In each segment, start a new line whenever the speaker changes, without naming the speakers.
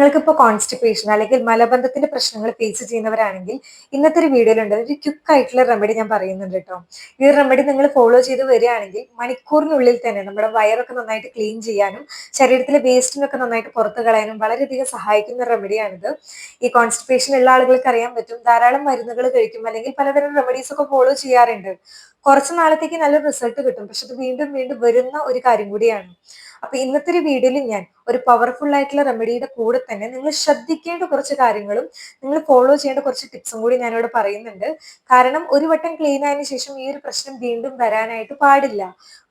നിങ്ങൾക്കിപ്പോൾ കോൺസ്റ്റിപ്പേഷൻ അല്ലെങ്കിൽ മലബന്ധത്തിന്റെ പ്രശ്നങ്ങൾ ഫേസ് ചെയ്യുന്നവരാണെങ്കിൽ ഇന്നത്തെ ഒരു വീഡിയോയിലുണ്ട് ഒരു ക്വിക്ക് ആയിട്ടുള്ള റെമഡി ഞാൻ പറയുന്നുണ്ട് കേട്ടോ. ഈ ഒരു റെമഡി നിങ്ങൾ ഫോളോ ചെയ്ത് വരികയാണെങ്കിൽ മണിക്കൂറിനുള്ളിൽ തന്നെ നമ്മുടെ വയറൊക്കെ നന്നായിട്ട് ക്ലീൻ ചെയ്യാനും ശരീരത്തിലെ വേസ്റ്റിനൊക്കെ നന്നായിട്ട് പുറത്ത് കളയാനും വളരെയധികം സഹായിക്കുന്ന റെമഡിയാണിത്. ഈ കോൺസ്റ്റിപ്പേഷൻ ഉള്ള ആളുകൾക്ക് അറിയാൻ പറ്റും, ധാരാളം മരുന്നുകൾ കഴിക്കും അല്ലെങ്കിൽ പലതരം റെമഡീസ് ഒക്കെ ഫോളോ ചെയ്യാറുണ്ട്. കുറച്ച് നാളത്തേക്ക് നല്ല റിസൾട്ട് കിട്ടും, പക്ഷെ അത് വീണ്ടും വീണ്ടും വരുന്ന ഒരു കാര്യം കൂടിയാണ്. അപ്പൊ ഇന്നത്തെ ഒരു വീഡിയോയിൽ ഞാൻ ഒരു പവർഫുൾ ആയിട്ടുള്ള റെമഡിയുടെ കൂടെ തന്നെ നിങ്ങൾ ശ്രദ്ധിക്കേണ്ട കുറച്ച് കാര്യങ്ങളും നിങ്ങൾ ഫോളോ ചെയ്യേണ്ട കുറച്ച് ടിപ്സും കൂടി ഞാനിവിടെ പറയുന്നുണ്ട്. കാരണം ഒരു വട്ടം ക്ലീൻ ആയതിനു ശേഷം ഈ ഒരു പ്രശ്നം വീണ്ടും വരാനായിട്ട് പാടില്ല.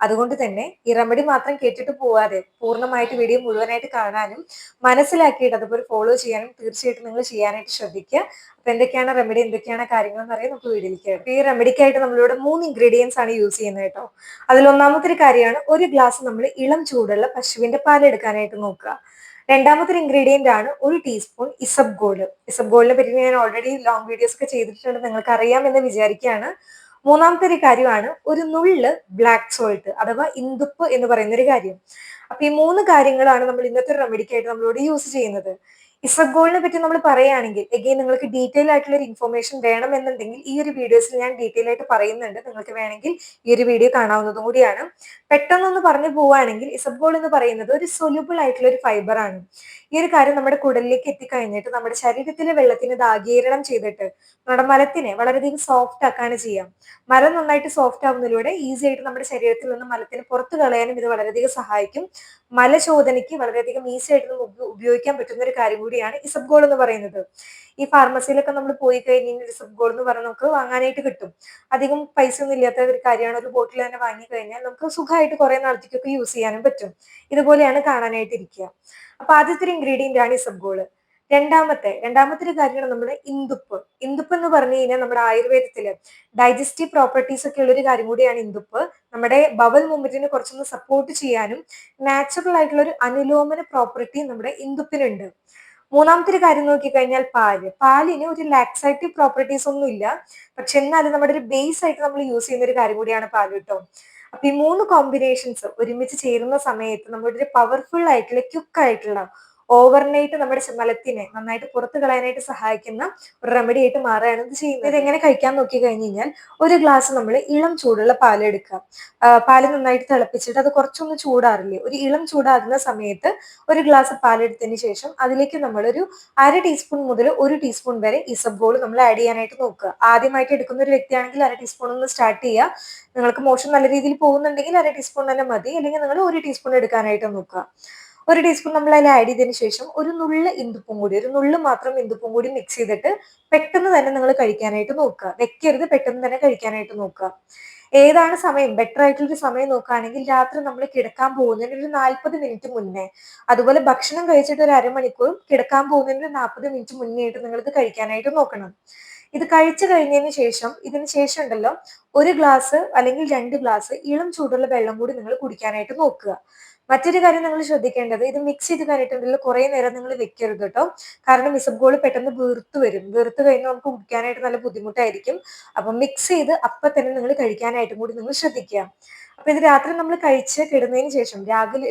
അതുകൊണ്ട് തന്നെ ഈ റെമഡി മാത്രം കേട്ടിട്ട് പോവാതെ പൂർണ്ണമായിട്ട് വീഡിയോ മുഴുവനായിട്ട് കാണാനും മനസ്സിലാക്കിയിട്ട് അതുപോലെ ഫോളോ ചെയ്യാനും തീർച്ചയായിട്ടും നിങ്ങൾ ചെയ്യാനായിട്ട് ശ്രദ്ധിക്കുക. അപ്പൊ എന്തൊക്കെയാണ് റെമഡി, എന്തൊക്കെയാണ് കാര്യങ്ങൾ എന്ന് അറിയാൻ നമുക്ക് വീഡിയോയിലേക്ക്. ഈ റെമഡിക്കായിട്ട് നമ്മളിവിടെ 3 ഇൻഗ്രീഡിയൻസ് ആണ് യൂസ് ചെയ്യുന്നത് കേട്ടോ. അതിൽ ഒന്നാമത്തെ ഒരു കാര്യമാണ് ഒരു ഗ്ലാസ് നമ്മൾ ഇളം ചൂടുള്ള പശുവിന്റെ പാൽ എടുക്കാനായിട്ട് നോക്കുക. രണ്ടാമത്തെ ഇൻഗ്രീഡിയന്റ് ആണ് ഒരു ടീസ്പൂൺ ഇസബ്ഗോൾഡ്. ഇസബ്ഗോൾഡിനെ പറ്റി ഞാൻ ഓൾറെഡി ലോങ് വീഡിയോസ് ഒക്കെ ചെയ്തിട്ടുണ്ട്, നിങ്ങൾക്ക് അറിയാമെന്ന് വിചാരിക്കുകയാണ്. മൂന്നാമത്തെ ഒരു കാര്യമാണ് ഒരു നുള്ള് ബ്ലാക്ക് സോൾട്ട് അഥവാ ഇന്ദുപ്പ് എന്ന് പറയുന്ന ഒരു കാര്യം. അപ്പൊ ഈ 3 കാര്യങ്ങളാണ് നമ്മൾ ഇന്നത്തെ റെമഡിക്കായിട്ട് നമ്മളിവിടെ യൂസ് ചെയ്യുന്നത്. ഇസബ്ഗോളിനെ പറ്റി നമ്മൾ പറയുകയാണെങ്കിൽ എഗെയിൻ നിങ്ങൾക്ക് ഡീറ്റെയിൽ ആയിട്ടുള്ള ഒരു ഇൻഫർമേഷൻ വേണമെന്നുണ്ടെങ്കിൽ ഈ ഒരു വീഡിയോസിൽ ഞാൻ ഡീറ്റെയിൽ ആയിട്ട് പറയുന്നുണ്ട്. നിങ്ങൾക്ക് വേണമെങ്കിൽ ഈ ഒരു വീഡിയോ കാണാവുന്നതും കൂടിയാണ്. പെട്ടെന്നൊന്ന് പറഞ്ഞു പോവുകയാണെങ്കിൽ ഇസബ്ഗോൾ എന്ന് പറയുന്നത് ഒരു സൊല്യൂബിൾ ആയിട്ടുള്ള ഒരു ഫൈബർ ആണ്. ഈ ഒരു കാര്യം നമ്മുടെ കുടലിലേക്ക് എത്തിക്കഴിഞ്ഞിട്ട് നമ്മുടെ ശരീരത്തിലെ വെള്ളത്തിന് ഇത് ആഗിരണം ചെയ്തിട്ട് നമ്മുടെ മലത്തിനെ വളരെയധികം സോഫ്റ്റ് ആക്കാണ് ചെയ്യാം. മലം നന്നായിട്ട് സോഫ്റ്റ് ആവുന്നതിലൂടെ ഈസി ആയിട്ട് നമ്മുടെ ശരീരത്തിൽ നിന്ന് മലത്തിന് പുറത്തു കളയാനും ഇത് വളരെയധികം സഹായിക്കും. മലശോധനയ്ക്ക് വളരെയധികം ഈസി ആയിട്ട് നമുക്ക് ഉപയോഗിക്കാൻ പറ്റുന്ന ഒരു കാര്യം കൂടിയാണ് ഇസബ്ഗോൾ എന്ന് പറയുന്നത്. ഈ ഫാർമസിയിലൊക്കെ നമ്മൾ പോയി കഴിഞ്ഞാൽ ഇസബ്ഗോൾ എന്ന് പറഞ്ഞ് നമുക്ക് വാങ്ങാനായിട്ട് കിട്ടും. അധികം പൈസ ഒന്നും ഇല്ലാത്ത ഒരു കാര്യമാണ്. ഒരു ബോട്ടിൽ തന്നെ വാങ്ങി കഴിഞ്ഞാൽ നമുക്ക് സുഖമായിട്ട് കുറെ നാളത്തേക്കൊക്കെ യൂസ് ചെയ്യാനും പറ്റും. ഇതുപോലെയാണ് കാണാനായിട്ട് ഇരിക്കുക. അപ്പൊ ആദ്യത്തെ ഒരു ഇൻഗ്രീഡിയന്റ് ആണ് ഇസബ്ഗോള്. രണ്ടാമത്തെ ഒരു കാര്യമാണ് നമ്മുടെ ഇന്ദുപ്പ്. ഇന്ദുപ്പ് എന്ന് പറഞ്ഞു കഴിഞ്ഞാൽ നമ്മുടെ ആയുർവേദത്തില് ഡൈജസ്റ്റീവ് പ്രോപ്പർട്ടീസ് ഒക്കെ ഉള്ള ഒരു കാര്യം കൂടിയാണ് ഇന്ദുപ്പ്. നമ്മുടെ ബവൽ മൂവ്മെന്റിനെ കുറച്ചൊന്ന് സപ്പോർട്ട് ചെയ്യാനും നാച്ചുറൽ ആയിട്ടുള്ള ഒരു അനുലോമന പ്രോപ്പർട്ടി നമ്മുടെ ഇന്ദുപ്പിനുണ്ട്. മൂന്നാമത്തെ ഒരു കാര്യം നോക്കിക്കഴിഞ്ഞാൽ പാലിന് ഒരു ലാക്സേറ്റീവ് പ്രോപ്പർട്ടീസ് ഒന്നും ഇല്ല, പക്ഷെ എന്നാലും നമ്മുടെ ഒരു ബേസ് ആയിട്ട് നമ്മൾ യൂസ് ചെയ്യുന്ന ഒരു കാര്യം കൂടിയാണ് പാല് കേട്ടോ. അപ്പൊ ഈ 3 കോമ്പിനേഷൻസ് ഒരുമിച്ച് ചേരുന്ന സമയത്ത് നമ്മുടെ ഒരു പവർഫുൾ ആയിട്ടുള്ള ക്വിക്ക് ആയിട്ടുള്ള ഓവർനൈറ്റ് നമ്മുടെ മലത്തിനെ നന്നായിട്ട് പുറത്ത് കളയാനായിട്ട് സഹായിക്കുന്ന ഒരു റെമഡി ആയിട്ട് മാറുകയാണ് ഇത് ചെയ്യുന്നത്. ഇത് എങ്ങനെ കഴിക്കാൻ നോക്കി കഴിഞ്ഞ് കഴിഞ്ഞാൽ ഒരു ഗ്ലാസ് നമ്മൾ ഇളം ചൂടുള്ള പാൽ എടുക്കുക. പാല് നന്നായിട്ട് തിളപ്പിച്ചിട്ട് അത് കുറച്ചൊന്ന് ചൂടാറില്ലേ, ഒരു ഇളം ചൂടാകുന്ന സമയത്ത് ഒരു ഗ്ലാസ് പാലെടുത്തതിന് ശേഷം അതിലേക്ക് നമ്മളൊരു 1/2 ടീസ്പൂൺ മുതൽ 1 ടീസ്പൂൺ വരെ ഇസബ്ഗോൾ നമ്മൾ ആഡ് ചെയ്യാനായിട്ട് നോക്കുക. ആദ്യമായിട്ട് എടുക്കുന്ന ഒരു വ്യക്തിയാണെങ്കിൽ 1/2 ടീസ്പൂൺ ഒന്ന് സ്റ്റാർട്ട് ചെയ്യുക. നിങ്ങൾക്ക് മോഷൻ നല്ല രീതിയിൽ പോകുന്നുണ്ടെങ്കിൽ 1/2 ടീസ്പൂൺ തന്നെ മതി, അല്ലെങ്കിൽ നിങ്ങൾ 1 ടീസ്പൂൺ എടുക്കാനായിട്ട് നോക്കുക. 1 ടീസ്പൂൺ നമ്മൾ അതിൽ ആഡ് ചെയ്തതിന് ശേഷം ഒരു നുള്ള് മാത്രം ഇന്ദുപ്പും കൂടി മിക്സ് ചെയ്തിട്ട് പെട്ടെന്ന് തന്നെ നിങ്ങൾ കഴിക്കാനായിട്ട് നോക്കുക. വെക്കരുത്, പെട്ടെന്ന് തന്നെ കഴിക്കാനായിട്ട് നോക്കുക. ഏതാണ് സമയം ബെറ്റർ ആയിട്ടുള്ള സമയം നോക്കുകയാണെങ്കിൽ രാത്രി നമ്മൾ കിടക്കാൻ പോകുന്നതിന് ഒരു 40 മിനിറ്റ് മുന്നേ, അതുപോലെ ഭക്ഷണം കഴിച്ചിട്ട് ഒരു അരമണിക്കൂറും കിടക്കാൻ പോകുന്നതിന് ഒരു 40 മിനിറ്റ് മുന്നേ ആയിട്ട് നിങ്ങൾ ഇത് കഴിക്കാനായിട്ട് നോക്കണം. ഇത് കഴിച്ചു കഴിഞ്ഞതിന് ശേഷം ഇതിന് ശേഷം ഉണ്ടല്ലോ ഒരു ഗ്ലാസ് അല്ലെങ്കിൽ 2 ഗ്ലാസ് ഇളം ചൂടുള്ള വെള്ളം കൂടി നിങ്ങൾ കുടിക്കാനായിട്ട് നോക്കുക. മറ്റൊരു കാര്യം നിങ്ങൾ ശ്രദ്ധിക്കേണ്ടത്, ഇത് മിക്സ് ചെയ്ത് കഴിഞ്ഞിട്ടുണ്ടല്ലോ കുറെ നേരം നിങ്ങൾ വെക്കരുത് കേട്ടോ. കാരണം ഇസബ്ഗോൾ പെട്ടെന്ന് വീർത്ത് വരും. വീർത്ത് കഴിഞ്ഞാൽ നമുക്ക് കുടിക്കാനായിട്ട് നല്ല ബുദ്ധിമുട്ടായിരിക്കും. അപ്പൊ മിക്സ് ചെയ്ത് അപ്പൊ തന്നെ നിങ്ങൾ കഴിക്കാനായിട്ടും കൂടി നിങ്ങൾ ശ്രദ്ധിക്കുക. അപ്പൊ ഇത് രാത്രി നമ്മൾ കഴിച്ച് കിടന്നതിന് ശേഷം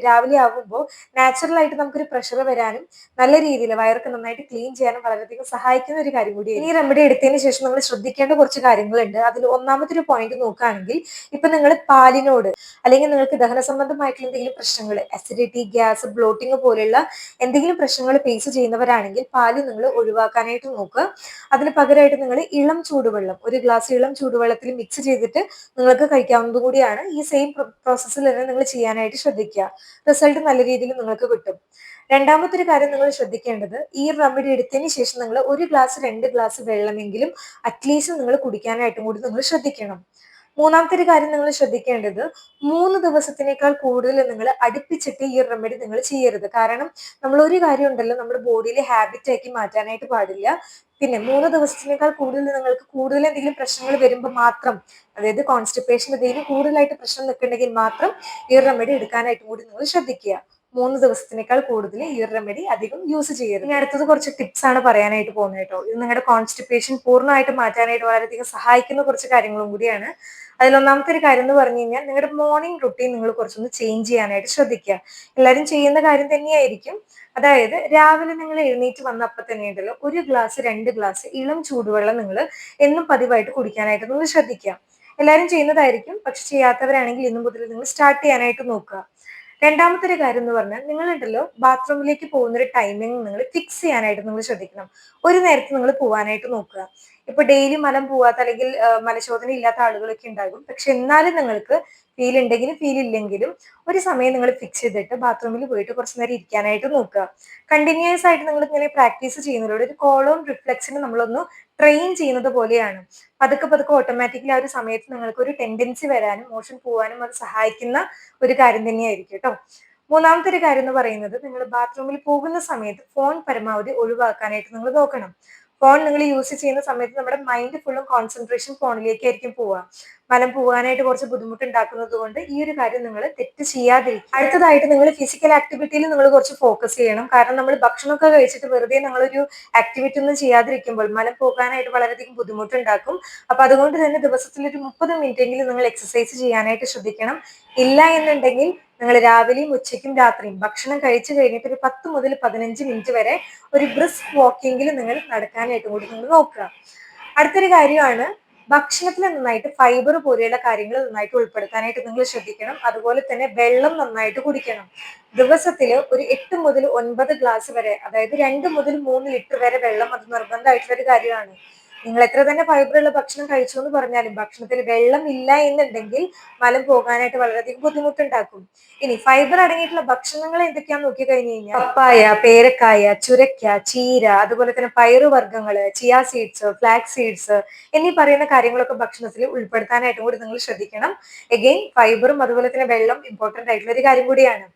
രാവിലെ ആകുമ്പോൾ നാച്ചുറൽ ആയിട്ട് നമുക്കൊരു പ്രഷർ വരാനും നല്ല രീതിയിൽ വയറൊക്കെ നന്നായിട്ട് ക്ലീൻ ചെയ്യാനും വളരെയധികം സഹായിക്കുന്ന ഒരു കാര്യം കൂടിയാണ്. ഈ റെമഡി എടുത്തതിന് ശേഷം നമ്മൾ ശ്രദ്ധിക്കേണ്ട കുറച്ച് കാര്യങ്ങളുണ്ട്. അതിൽ ഒന്നാമത്തെ ഒരു പോയിന്റ് നോക്കുകയാണെങ്കിൽ ഇപ്പൊ നിങ്ങൾ പാലിനോട് അല്ലെങ്കിൽ നിങ്ങൾക്ക് ദഹന സംബന്ധമായിട്ടുള്ള എന്തെങ്കിലും പ്രശ്നങ്ങൾ, അസിഡിറ്റി, ഗ്യാസ്, ബ്ലോട്ടിങ് പോലെയുള്ള എന്തെങ്കിലും പ്രശ്നങ്ങൾ ഫേസ് ചെയ്യുന്നവരാണെങ്കിൽ പാല് നിങ്ങൾ ഒഴിവാക്കാനായിട്ട് നോക്കുക. അതിന് പകരമായിട്ട് നിങ്ങൾ ഇളം ചൂടുവെള്ളം, ഒരു ഗ്ലാസ് ഇളം ചൂടുവെള്ളത്തിൽ മിക്സ് ചെയ്തിട്ട് നിങ്ങൾക്ക് കഴിക്കാവുന്നത് കൂടിയാണ്. ഈ സെയിം പ്രോസസ്സിൽ തന്നെ നിങ്ങൾ ചെയ്യാനായിട്ട് ശ്രദ്ധിക്കുക. റിസൾട്ട് നല്ല രീതിയിൽ നിങ്ങൾക്ക് കിട്ടും. രണ്ടാമത്തെ ഒരു കാര്യം നിങ്ങൾ ശ്രദ്ധിക്കേണ്ടത്, ഈ റെമഡി എടുത്തതിന് ശേഷം നിങ്ങൾ 1 ഗ്ലാസ് 2 ഗ്ലാസ് വെള്ളമെങ്കിലും അറ്റ്ലീസ്റ്റ് നിങ്ങൾ കുടിക്കാനായിട്ടും കൂടി നിങ്ങൾ ശ്രദ്ധിക്കണം. മൂന്നാമത്തെ ഒരു കാര്യം നിങ്ങൾ ശ്രദ്ധിക്കേണ്ടത്, 3 ദിവസത്തിനേക്കാൾ കൂടുതൽ നിങ്ങൾ അടുപ്പിച്ചിട്ട് ഈ റെമഡി നിങ്ങൾ ചെയ്യരുത്. കാരണം നമ്മൾ ഒരു കാര്യം ഉണ്ടല്ലോ നമ്മുടെ ബോഡിയിൽ ഹാബിറ്റ് ആക്കി മാറ്റാനായിട്ട് പാടില്ല. പിന്നെ 3 ദിവസത്തിനേക്കാൾ കൂടുതൽ നിങ്ങൾക്ക് കൂടുതൽ എന്തെങ്കിലും പ്രശ്നങ്ങൾ വരുമ്പോൾ മാത്രം, അതായത് കോൺസ്റ്റിപ്പേഷൻ എന്തെങ്കിലും കൂടുതലായിട്ട് പ്രശ്നം നിൽക്കുന്നുണ്ടെങ്കിൽ മാത്രം ഈ റെമഡി എടുക്കാനായിട്ട് കൂടി നിങ്ങൾ ശ്രദ്ധിക്കുക. 3 ദിവസത്തിനേക്കാൾ കൂടുതൽ ഈ റെമഡി അധികം യൂസ് ചെയ്യരുത്. ഇനി അടുത്തത് കുറച്ച് ടിപ്സ് ആണ് പറയാനായിട്ട് പോകുന്നത് കേട്ടോ. ഇത് നിങ്ങളുടെ കോൺസ്റ്റിപ്പേഷൻ പൂർണ്ണമായിട്ട് മാറ്റാനായിട്ട് വളരെയധികം സഹായിക്കുന്ന കുറച്ച് കാര്യങ്ങളും കൂടിയാണ്. അതിലൊന്നാമത്തെ ഒരു കാര്യം എന്ന് പറഞ്ഞു കഴിഞ്ഞാൽ നിങ്ങളുടെ മോർണിംഗ് റുട്ടീൻ നിങ്ങൾ കുറച്ചൊന്ന് ചേഞ്ച് ചെയ്യാനായിട്ട് ശ്രദ്ധിക്കുക. എല്ലാവരും ചെയ്യുന്ന കാര്യം തന്നെയായിരിക്കും. അതായത് രാവിലെ നിങ്ങൾ എഴുന്നേറ്റ് വന്ന അപ്പം തന്നെ ഉണ്ടല്ലോ 1 ഗ്ലാസ് 2 ഗ്ലാസ് ഇളം ചൂടുവെള്ളം നിങ്ങൾ എന്നും പതിവായിട്ട് കുടിക്കാനായിട്ട് നിങ്ങൾ ശ്രദ്ധിക്കുക. എല്ലാവരും ചെയ്യുന്നതായിരിക്കും, പക്ഷെ ചെയ്യാത്തവരാണെങ്കിൽ ഇന്നു മുതൽ നിങ്ങൾ സ്റ്റാർട്ട് ചെയ്യാനായിട്ട് നോക്കുക. രണ്ടാമത്തെ ഒരു കാര്യം എന്ന് പറഞ്ഞാൽ നിങ്ങളുണ്ടല്ലോ ബാത്റൂമിലേക്ക് പോകുന്ന ഒരു ടൈമിംഗ് നിങ്ങൾ ഫിക്സ് ചെയ്യാനായിട്ട് നിങ്ങൾ ശ്രദ്ധിക്കണം. ഒരു നേരത്ത് നിങ്ങൾ പോകാനായിട്ട് നോക്കുക. ഇപ്പൊ ഡെയിലി മലം പോവാത്ത അല്ലെങ്കിൽ മലശോധന ഇല്ലാത്ത ആളുകളൊക്കെ ഉണ്ടാകും. പക്ഷെ എന്നാലും നിങ്ങൾക്ക് ഫീൽ ഉണ്ടെങ്കിലും ഫീൽ ഇല്ലെങ്കിലും ഒരു സമയം നിങ്ങൾ ഫിക്സ് ചെയ്തിട്ട് ബാത്റൂമിൽ പോയിട്ട് കുറച്ച് നേരം ഇരിക്കാനായിട്ട് നോക്കുക. കണ്ടിന്യൂസ് ആയിട്ട് നിങ്ങൾ ഇങ്ങനെ പ്രാക്ടീസ് ചെയ്യുന്നതിലൂടെ ഒരു കോളവും റിഫ്ലക്സിന് നമ്മളൊന്ന് ട്രെയിൻ ചെയ്യുന്നത് പോലെയാണ്. പതുക്കെ പതുക്കെ ഓട്ടോമാറ്റിക്കലി ആ ഒരു സമയത്ത് നിങ്ങൾക്ക് ഒരു ടെൻഡൻസി വരാനും മോഷൻ പോകാനും അത് സഹായിക്കുന്ന ഒരു കാര്യം തന്നെയായിരിക്കും കേട്ടോ. മൂന്നാമത്തെ ഒരു കാര്യം എന്ന് പറയുന്നത് നിങ്ങൾ ബാത്റൂമിൽ പോകുന്ന സമയത്ത് ഫോൺ പരമാവധി ഒഴിവാക്കാനായിട്ട് നിങ്ങൾ നോക്കണം. ഫോൺ നിങ്ങൾ യൂസ് ചെയ്യുന്ന സമയത്ത് നമ്മുടെ മൈൻഡ് ഫുള്ളും കോൺസെൻട്രേഷൻ ഫോണിലേക്കായിരിക്കും പോവുക. മലം പോകാനായിട്ട് കുറച്ച് ബുദ്ധിമുട്ടുണ്ടാക്കുന്നത് കൊണ്ട് ഈ ഒരു കാര്യം നിങ്ങൾ തെറ്റ് ചെയ്യാതിരിക്കും. അടുത്തതായിട്ട് നിങ്ങൾ ഫിസിക്കൽ ആക്ടിവിറ്റിയിൽ നിങ്ങൾ കുറച്ച് ഫോക്കസ് ചെയ്യണം. കാരണം നമ്മൾ ഭക്ഷണമൊക്കെ കഴിച്ചിട്ട് വെറുതെ നമ്മളൊരു ആക്ടിവിറ്റി ഒന്നും ചെയ്യാതിരിക്കുമ്പോൾ മലം പോകാനായിട്ട് വളരെയധികം ബുദ്ധിമുട്ടുണ്ടാക്കും. അപ്പൊ അതുകൊണ്ട് തന്നെ ദിവസത്തിൽ ഒരു 30 മിനിറ്റ് എങ്കിലും നിങ്ങൾ എക്സസൈസ് ചെയ്യാനായിട്ട് ശ്രദ്ധിക്കണം. ഇല്ല എന്നുണ്ടെങ്കിൽ നിങ്ങൾ രാവിലെയും ഉച്ചയ്ക്കും രാത്രിയും ഭക്ഷണം കഴിച്ചു കഴിഞ്ഞിട്ട് ഒരു 10 മുതൽ 15 മിനിറ്റ് വരെ ഒരു ബ്രിസ്ക് വാക്കിങ്ങിൽ നിങ്ങൾ നടക്കാനായിട്ട് കൂടി നിങ്ങൾ നോക്കുക. അടുത്തൊരു കാര്യമാണ് ഭക്ഷണത്തിൽ നന്നായിട്ട് ഫൈബർ പോലെയുള്ള കാര്യങ്ങൾ നന്നായിട്ട് ഉൾപ്പെടുത്താനായിട്ട് നിങ്ങൾ ശ്രദ്ധിക്കണം. അതുപോലെ തന്നെ വെള്ളം നന്നായിട്ട് കുടിക്കണം. ദിവസത്തിൽ ഒരു 8 മുതൽ 9 ഗ്ലാസ് വരെ, അതായത് 2 മുതൽ 3 ലിറ്റർ വരെ വെള്ളം അത് നിർബന്ധമായിട്ടുള്ള ഒരു കാര്യമാണ്. നിങ്ങൾ എത്ര തന്നെ ഫൈബറുള്ള ഭക്ഷണം കഴിച്ചു എന്ന് പറഞ്ഞാലും ഭക്ഷണത്തിൽ വെള്ളം ഇല്ല എന്നുണ്ടെങ്കിൽ മലം പോകാനായിട്ട് വളരെയധികം ബുദ്ധിമുട്ടുണ്ടാക്കും. ഇനി ഫൈബർ അടങ്ങിയിട്ടുള്ള ഭക്ഷണങ്ങൾ എന്തൊക്കെയാന്ന് നോക്കി കഴിഞ്ഞു കഴിഞ്ഞാൽ പപ്പായ, പേരക്കായ, ചുരക്ക, ചീര, അതുപോലെ തന്നെ പയറുവർഗ്ഗങ്ങള്, ചിയാ സീഡ്സ്, ഫ്ലാക്സ് സീഡ്സ് എന്നീ പറയുന്ന കാര്യങ്ങളൊക്കെ ഭക്ഷണത്തിൽ ഉൾപ്പെടുത്താനായിട്ടും കൂടി നിങ്ങൾ ശ്രദ്ധിക്കണം. എഗെയിൻ ഫൈബറും അതുപോലെ തന്നെ വെള്ളം ഇമ്പോർട്ടന്റ് ആയിട്ടുള്ള ഒരു കാര്യം കൂടിയാണ്.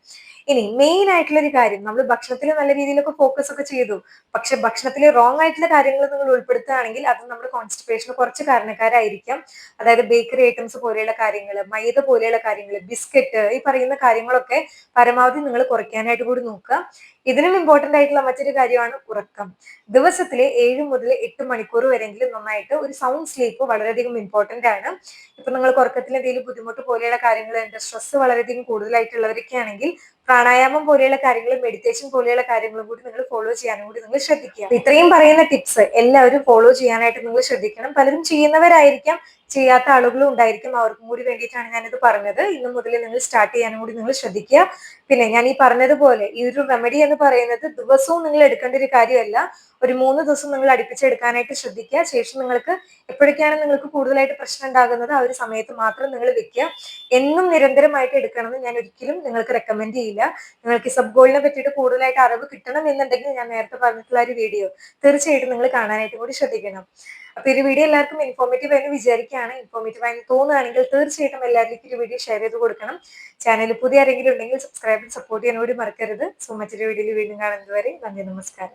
ഇനി മെയിൻ ആയിട്ടുള്ള ഒരു കാര്യം, നമ്മൾ ഭക്ഷണത്തിൽ നല്ല രീതിയിലൊക്കെ ഫോക്കസ് ഒക്കെ ചെയ്തു, പക്ഷെ ഭക്ഷണത്തിൽ റോങ് ആയിട്ടുള്ള കാര്യങ്ങൾ നിങ്ങൾ ഉൾപ്പെടുത്തുകയാണെങ്കിൽ അത് നമ്മുടെ കോൺസ്റ്റിപ്പേഷന് കുറച്ച് കാരണക്കാരായിരിക്കാം. അതായത് ബേക്കറി ഐറ്റംസ് പോലെയുള്ള കാര്യങ്ങൾ, മൈദ പോലെയുള്ള കാര്യങ്ങൾ, ബിസ്ക്കറ്റ്, ഈ പറയുന്ന കാര്യങ്ങളൊക്കെ പരമാവധി നിങ്ങൾ കുറയ്ക്കാനായിട്ട് കൂടി നോക്കുക. ഇതിനും ഇമ്പോർട്ടന്റ് ആയിട്ടുള്ള മറ്റൊരു കാര്യമാണ് ഉറക്കം. ദിവസത്തിലെ 7 മുതൽ 8 മണിക്കൂർ വരെങ്കിലും നന്നായിട്ട് ഒരു സൗണ്ട് സ്ലീപ്പ് വളരെയധികം ഇമ്പോർട്ടന്റ് ആണ്. ഇപ്പൊ നിങ്ങൾക്ക് ഉറക്കത്തിൽ എന്തെങ്കിലും ബുദ്ധിമുട്ട് പോലെയുള്ള കാര്യങ്ങൾ ഉണ്ട്, സ്ട്രെസ് വളരെയധികം കൂടുതലായിട്ടുള്ളവരൊക്കെ ആണെങ്കിൽ പ്രാണായാമം പോലെയുള്ള കാര്യങ്ങളും മെഡിറ്റേഷൻ പോലെയുള്ള കാര്യങ്ങളും കൂടി നിങ്ങൾ ഫോളോ ചെയ്യാനും കൂടി നിങ്ങൾ ശ്രദ്ധിക്കുക. ഇത്രയും പറയുന്ന ടിപ്സ് എല്ലാവരും ഫോളോ ചെയ്യാനായിട്ട് നിങ്ങൾ ശ്രദ്ധിക്കണം. പലരും ചെയ്യുന്നവരായിരിക്കാം, ചെയ്യാത്ത ആളുകളും ഉണ്ടായിരിക്കും. അവർക്കും കൂടി വേണ്ടിയിട്ടാണ് ഞാനിത് പറഞ്ഞത്. ഇന്നു മുതൽ നിങ്ങൾ സ്റ്റാർട്ട് ചെയ്യാനും കൂടി നിങ്ങൾ ശ്രദ്ധിക്കുക. പിന്നെ ഞാൻ ഈ പറഞ്ഞതുപോലെ ഈ ഒരു റെമഡി എന്ന് പറയുന്നത് ദിവസവും നിങ്ങൾ എടുക്കേണ്ട ഒരു കാര്യമല്ല. ഒരു 3 ദിവസം നിങ്ങൾ അടുപ്പിച്ചെടുക്കാനായിട്ട് ശ്രദ്ധിക്കുക. ശേഷം നിങ്ങൾക്ക് എപ്പോഴൊക്കെയാണ് നിങ്ങൾക്ക് കൂടുതലായിട്ട് പ്രശ്നം ഉണ്ടാകുന്നത് ആ ഒരു സമയത്ത് മാത്രം നിങ്ങൾ വെക്കുക. എന്നും നിരന്തരമായിട്ട് എടുക്കണമെന്ന് ഞാൻ ഒരിക്കലും നിങ്ങൾക്ക് റെക്കമെൻഡ് ചെയ്യില്ല. നിങ്ങൾക്ക് സബ് ഗോളിനെ പറ്റിയിട്ട് കൂടുതലായിട്ട് അറിവ് കിട്ടണം എന്നുണ്ടെങ്കിൽ ഞാൻ നേരത്തെ പറഞ്ഞിട്ടുള്ള ഒരു വീഡിയോ തീർച്ചയായിട്ടും നിങ്ങൾ കാണാനായിട്ട് കൂടി ശ്രദ്ധിക്കണം. അപ്പൊ ഈ വീഡിയോ എല്ലാവർക്കും ഇൻഫോർമേറ്റീവ് ആയെന്ന് വിചാരിക്കുകയാണ്. ഇൻഫോർമേറ്റീവ് ആയി തോന്നുകയാണെങ്കിൽ തീർച്ചയായിട്ടും എല്ലാവരിലേക്കും ഈ വീഡിയോ ഷെയർ ചെയ്ത് കൊടുക്കണം. ചാനൽ പുതിയ ആരെങ്കിലും ഉണ്ടെങ്കിൽ സബ്സ്ക്രൈബ് സപ്പോർട്ട് ചെയ്യാൻ കൂടി മറക്കരുത്. സോ മറ്റൊരു വീഡിയോയിൽ വീണ്ടും കാണുന്നത് വരെ നന്ദി, നമസ്കാരം.